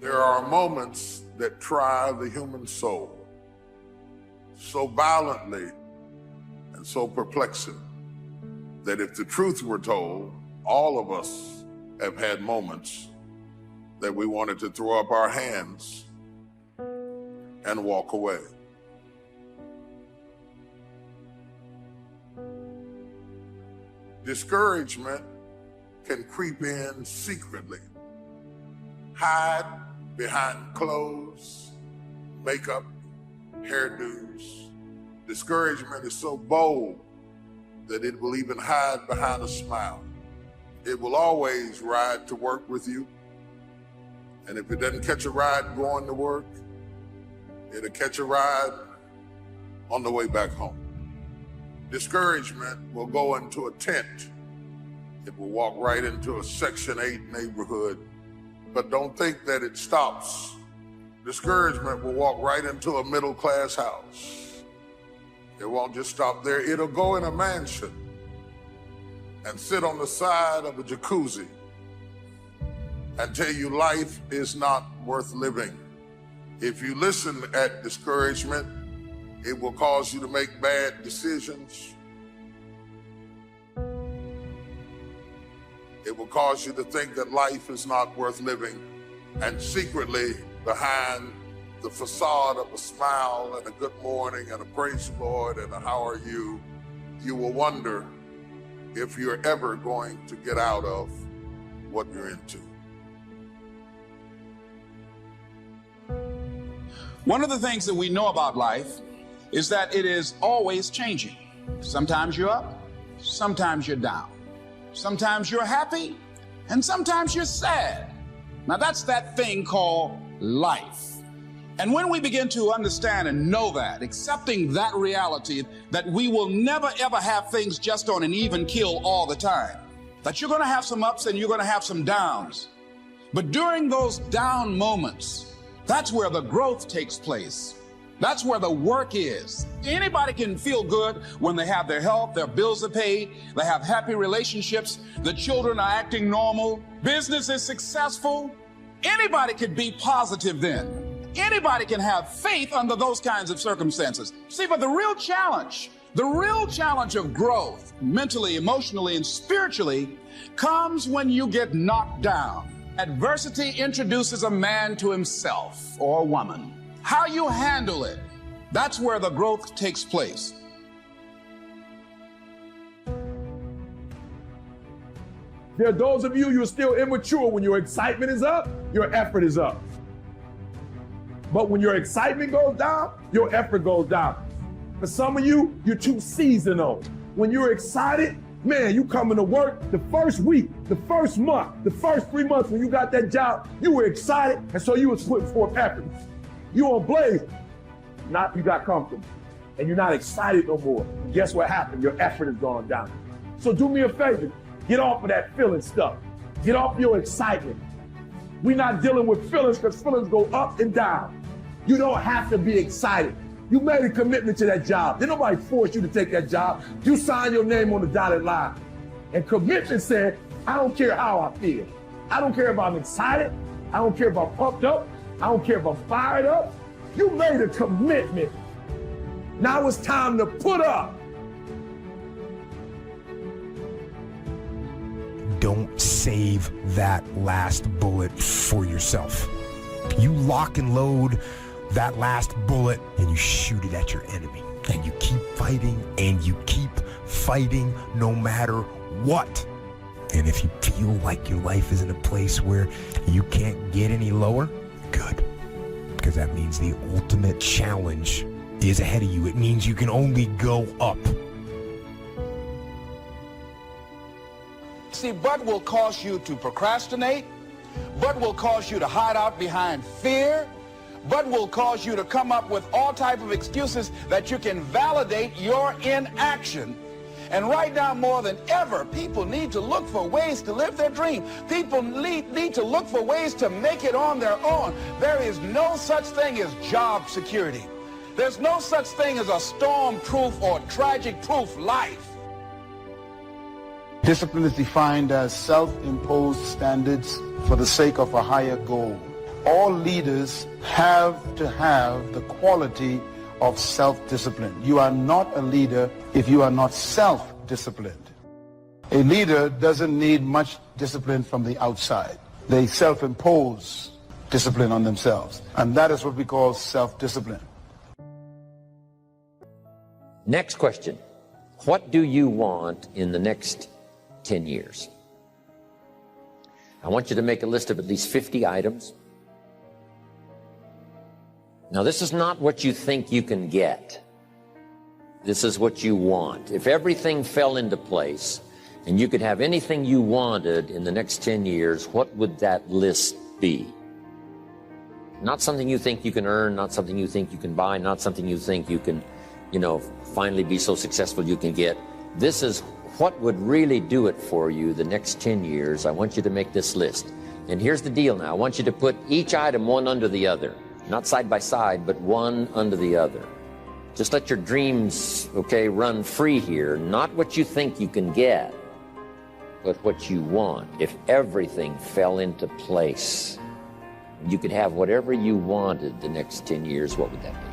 There are moments that try the human soul so violently and so perplexing that if the truth were told, all of us have had moments that we wanted to throw up our hands and walk away. Discouragement can creep in secretly, hide behind clothes, makeup, hairdos. Discouragement is so bold that it will even hide behind a smile. It will always ride to work with you. And if it doesn't catch a ride going to work, it'll catch a ride on the way back home. Discouragement will go into a tent. It will walk right into a Section 8 neighborhood. But don't think that it stops. Discouragement will walk right into a middle-class house. It won't just stop there. It'll go in a mansion and sit on the side of a jacuzzi and tell you life is not worth living. If you listen at discouragement, it will cause you to make bad decisions. It will cause you to think that life is not worth living. And secretly, behind the facade of a smile and a good morning and a praise the Lord and a how are you, you will wonder if you're ever going to get out of what you're into. One of the things that we know about life is that it is always changing. Sometimes you're up, sometimes you're down. Sometimes you're happy, and sometimes you're sad. Now that's that thing called life. And when we begin to understand and know that, accepting that reality, that we will never ever have things just on an even keel all the time, that you're going to have some ups and you're going to have some downs. But during those down moments, that's where the growth takes place. That's where the work is. Anybody can feel good when they have their health, their bills are paid, they have happy relationships, the children are acting normal, business is successful. Anybody can be positive then. Anybody can have faith under those kinds of circumstances. See, but the real challenge of growth, mentally, emotionally, and spiritually, comes when you get knocked down. Adversity introduces a man to himself or a woman. How you handle it, that's where the growth takes place. There are those of you, you're still immature. When your excitement is up, your effort is up. But when your excitement goes down, your effort goes down. For some of you, you're too seasonal. When you're excited, man, you coming to work the first week, the first month, the first 3 months when you got that job, you were excited, and so you was putting forth effort. You on blaze, you got comfortable, and you're not excited no more. And guess what happened? Your effort has gone down. So do me a favor, get off of that feeling stuff. Get off your excitement. We're not dealing with feelings because feelings go up and down. You don't have to be excited. You made a commitment to that job. Did nobody force you to take that job? You signed your name on the dotted line. And commitment said, I don't care how I feel. I don't care if I'm excited. I don't care if I'm pumped up. I don't care if I'm fired up. You made a commitment. Now it's time to put up. Don't save that last bullet for yourself. You lock and load that last bullet and you shoot it at your enemy. And you keep fighting and you keep fighting no matter what. And if you feel like your life is in a place where you can't get any lower, good. Because that means the ultimate challenge is ahead of you. It means you can only go up. See, but will cause you to procrastinate, but will cause you to hide out behind fear, but will cause you to come up with all type of excuses that you can validate your inaction. And right now, more than ever, people need to look for ways to live their dream. People need to look for ways to make it on their own. There is no such thing as job security. There's no such thing as a storm-proof or tragic-proof life. Discipline is defined as self-imposed standards for the sake of a higher goal. all leaders have to have the quality of self-discipline. You are not a leader if you are not self-disciplined. A leader doesn't need much discipline from the outside. They self-impose discipline on themselves. And that is what we call self-discipline. Next question. What do you want in the next 10 years? I want you to make a list of at least 50 items. Now, this is not what you think you can get. This is what you want. If everything fell into place and you could have anything you wanted in the next 10 years, what would that list be? Not something you think you can earn, not something you think you can buy, not something you think you can, finally be so successful you can get. This is what would really do it for you the next 10 years. I want you to make this list. And here's the deal now. I want you to put each item one under the other. Not side by side, but one under the other. Just let your dreams, run free here. Not what you think you can get, but what you want. If everything fell into place, you could have whatever you wanted the next 10 years, what would that be?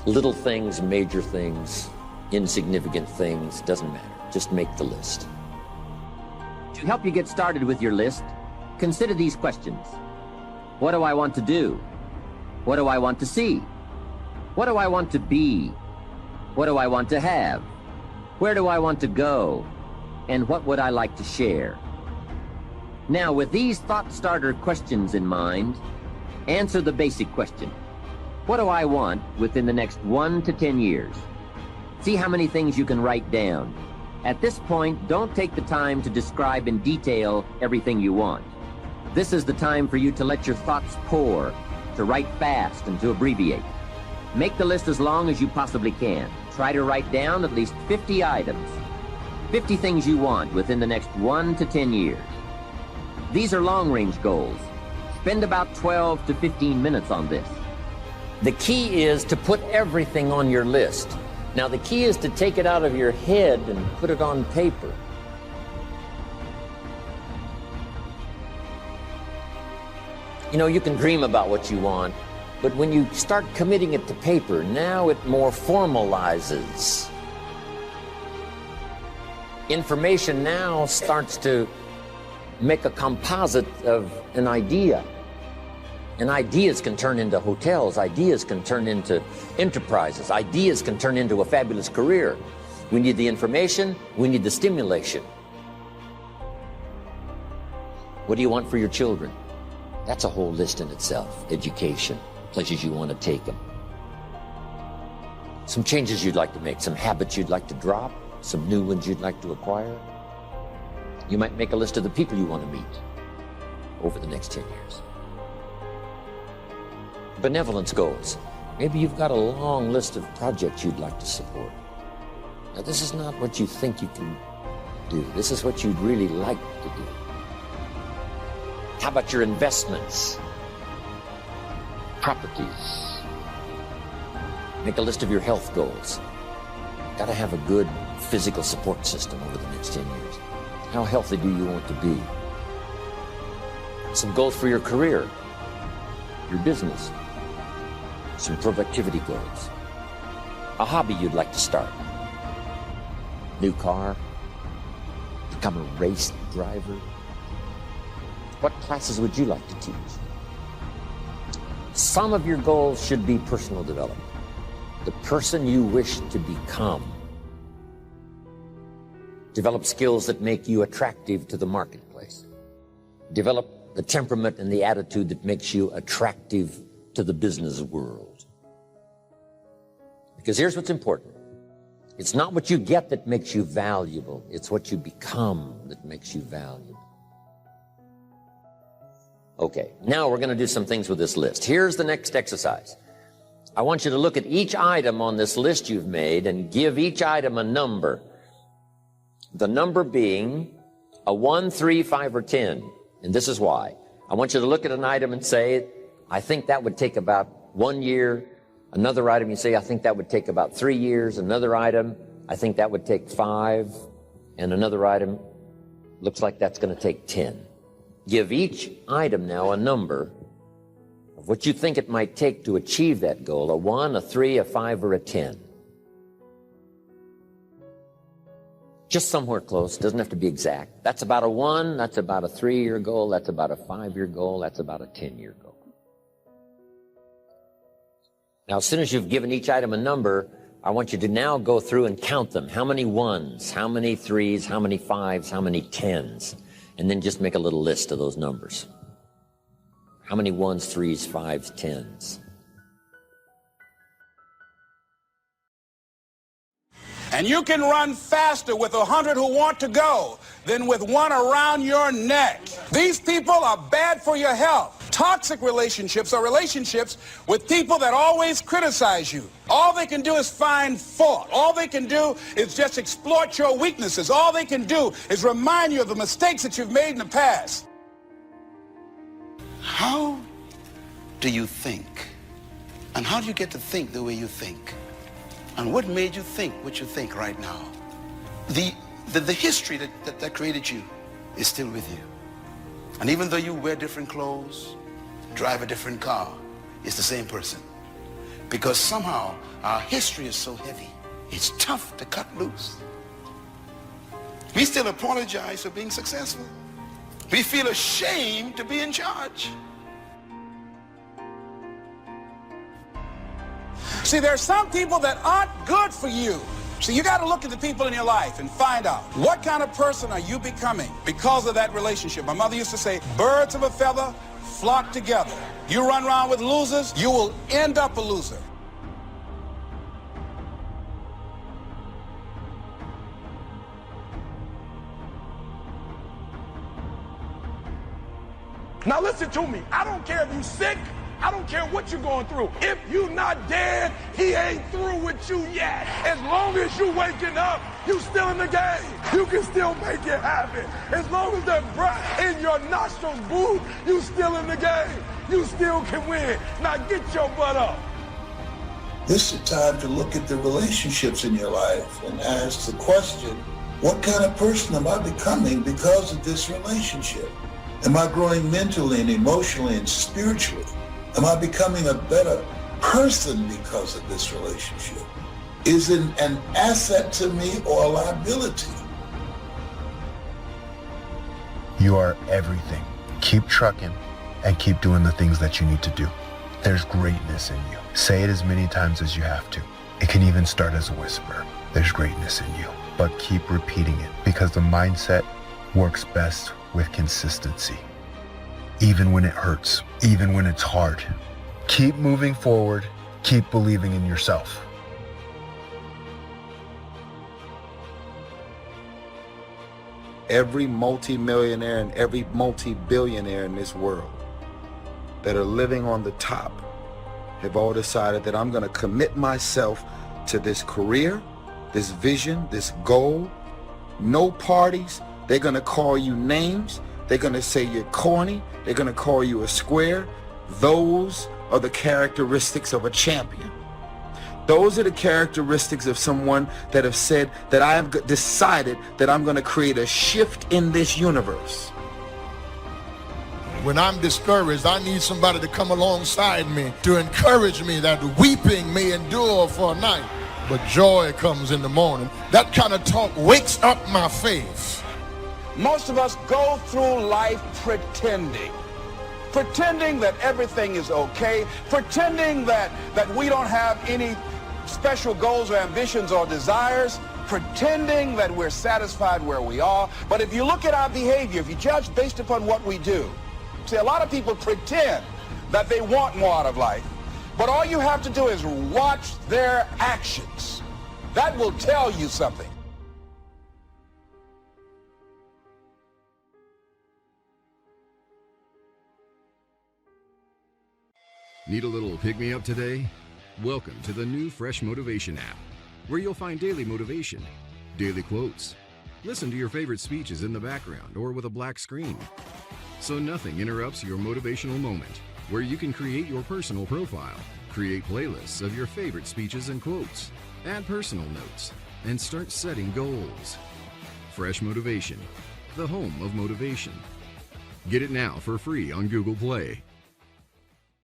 Little things, major things, insignificant things, doesn't matter. Just make the list. To help you get started with your list, consider these questions. What do I want to do? What do I want to see? What do I want to be? What do I want to have? Where do I want to go? And what would I like to share? Now, with these thought starter questions in mind, answer the basic question. What do I want within the next 1 to 10 years? See how many things you can write down. At this point, don't take the time to describe in detail everything you want. This is the time for you to let your thoughts pour, to write fast and to abbreviate. Make the list as long as you possibly can. Try to write down at least 50 items, 50 things you want within the next 1 to 10 years. These are long-range goals. Spend about 12 to 15 minutes on this. The key is to put everything on your list. Now, the key is to take it out of your head and put it on paper. You can dream about what you want, but when you start committing it to paper, now it more formalizes. Information now starts to make a composite of an idea. And ideas can turn into hotels, ideas can turn into enterprises, ideas can turn into a fabulous career. We need the information, we need the stimulation. What do you want for your children? That's a whole list in itself. Education, places you want to take them. Some changes you'd like to make, some habits you'd like to drop, some new ones you'd like to acquire. You might make a list of the people you want to meet over the next 10 years. Benevolence goals. Maybe you've got a long list of projects you'd like to support. Now, this is not what you think you can do. This is what you'd really like to do. How about your investments? Properties. Make a list of your health goals. Got to have a good physical support system over the next 10 years. How healthy do you want to be? Some goals for your career, your business. Some productivity goals. A hobby you'd like to start. New car. Become a race driver. What classes would you like to teach? Some of your goals should be personal development. The person you wish to become. Develop skills that make you attractive to the marketplace. Develop the temperament and the attitude that makes you attractive to the business world. Because here's what's important. It's not what you get that makes you valuable. It's what you become that makes you valuable. Okay, now we're going to do some things with this list. Here's the next exercise. I want you to look at each item on this list you've made and give each item a number. The number being a 1, 3, 5, or 10. And this is why. I want you to look at an item and say, I think that would take about 1 year. Another item, you say, I think that would take about 3 years. Another item, I think that would take 5. And another item, looks like that's going to take 10. Give each item now a number of what you think it might take to achieve that goal, a 1, a 3, a 5, or a 10. Just somewhere close, doesn't have to be exact. That's about a 1, that's about a 3-year goal, that's about a 5-year goal, that's about a 10-year goal. Now, as soon as you've given each item a number, I want you to now go through and count them. How many 1s, how many 3s, how many 5s, how many 10s? And then just make a little list of those numbers. How many 1s, 3s, 5s, 10s? And you can run faster with 100 who want to go than with one around your neck. These people are bad for your health. Toxic relationships are relationships with people that always criticize you. All they can do is find fault. All they can do is just exploit your weaknesses. All they can do is remind you of the mistakes that you've made in the past. How do you think? And how do you get to think the way you think? And what made you think what you think right now? The history that created you is still with you. And even though you wear different clothes, drive a different car, it's the same person. Because somehow our history is so heavy, it's tough to cut loose. We still apologize for being successful. We feel ashamed to be in charge. See, there are some people that aren't good for you. So you got to look at the people in your life and find out what kind of person are you becoming because of that relationship. My mother used to say, birds of a feather flock together. You run around with losers, you will end up a loser. Now listen to me. I don't care if you're sick. I don't care what you're going through. If you're not dead, he ain't through with you yet. As long as you waking up, you still in the game. You can still make it happen. As long as that breath in your nostrils move, you still in the game. You still can win. Now get your butt up. This is a time to look at the relationships in your life and ask the question, what kind of person am I becoming because of this relationship? Am I growing mentally and emotionally and spiritually? Am I becoming a better person because of this relationship? Is it an asset to me or a liability? You are everything. Keep trucking and keep doing the things that you need to do. There's greatness in you. Say it as many times as you have to. It can even start as a whisper. There's greatness in you. But keep repeating it because the mindset works best with consistency. Even when it hurts, even when it's hard. Keep moving forward, keep believing in yourself. Every multi-millionaire and every multi-billionaire in this world that are living on the top have all decided that I'm going to commit myself to this career, this vision, this goal. No parties. They're going to call you names. They're going to say you're corny. They're going to call you a square. Those are the characteristics of a champion. Those are the characteristics of someone that have said that I have decided that I'm going to create a shift in this universe. When I'm discouraged, I need somebody to come alongside me to encourage me that weeping may endure for a night, but joy comes in the morning. That kind of talk wakes up my faith. Most of us go through life pretending that everything is okay, pretending that we don't have any special goals or ambitions or desires, pretending that we're satisfied where we are. But if you look at our behavior, if you judge based upon what we do, see, a lot of people pretend that they want more out of life, but all you have to do is watch their actions. That will tell you something. Need a little pick-me-up today? Welcome to the new Fresh Motivation app, where you'll find daily motivation, daily quotes. Listen to your favorite speeches in the background or with a black screen, so nothing interrupts your motivational moment, where you can create your personal profile, create playlists of your favorite speeches and quotes, add personal notes, and start setting goals. Fresh Motivation, the home of motivation. Get it now for free on Google Play.